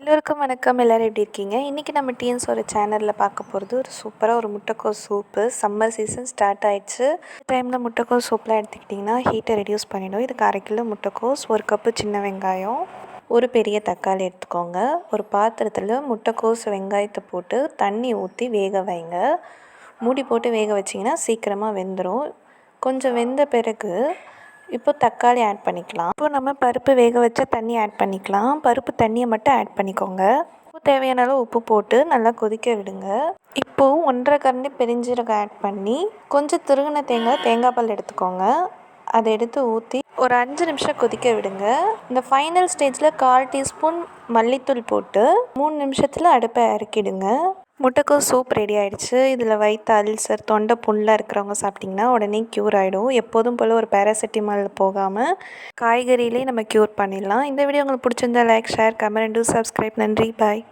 எல்லோருக்கும் வணக்கம். எல்லோரும் எப்படி இருக்கீங்க? இன்றைக்கி நம்ம டிஎன்ஸ் ஒரு சேனலில் பார்க்க போகிறது ஒரு சூப்பராக ஒரு முட்டைக்கோஸ் சூப்பு. சம்மர் சீசன் ஸ்டார்ட் ஆயிடுச்சு. டைமில் முட்டைக்கோஸ் சூப்லாம் எடுத்துக்கிட்டிங்கன்னா ஹீட்டை ரெடியூஸ் பண்ணிடும். இதுக்கு 1/2 கிலோ முட்டைக்கோஸ், 1 கப்பு சின்ன வெங்காயம், ஒரு பெரிய தக்காளி எடுத்துக்கோங்க. ஒரு பாத்திரத்தில் முட்டைக்கோஸ் வெங்காயத்தை போட்டு தண்ணி ஊற்றி வேக வைங்க. மூடி போட்டு வேக வச்சிங்கன்னா சீக்கிரமாக வெந்துடும். கொஞ்சம் வெந்த பிறகு இப்போ தக்காளி ஆட் பண்ணிக்கலாம். இப்போ நம்ம பருப்பு வேக வச்ச தண்ணி ஆட் பண்ணிக்கலாம். பருப்பு தண்ணியை மட்டும் ஆட் பண்ணிக்கோங்க. உப்பு தேவையான அளவு உப்பு போட்டு நல்லா கொதிக்க விடுங்க. இப்போது 1/2 கரண்டி பெருஞ்சீரகம் ஆட் பண்ணி கொஞ்சம் துருகின தேங்காய் பால் எடுத்துக்கோங்க. அதை எடுத்து ஊற்றி ஒரு 5 நிமிஷம் கொதிக்க விடுங்க. இந்த ஃபைனல் ஸ்டேஜில் 1/4 டீஸ்பூன் மல்லித்தூள் போட்டு 3 நிமிஷத்தில் அடுப்பை இறக்கிடுங்க. முட்டைக்கோஸ் சூப் ரெடி ஆகிடுச்சு. இதில் வயிற்று அல்சர், தொண்டை புண்ணெலாம் இருக்கிறவங்க சாப்பிட்டிங்கன்னா உடனே க்யூர் ஆகிடும். எப்போதும் போல் ஒரு பேராசிட்டமால் போகாமல் காய்கறியிலே நம்ம க்யூர் பண்ணிடலாம். இந்த வீடியோ உங்களுக்கு பிடிச்சிருந்தா like, share, comment and two subscribe. நன்றி, பாய்.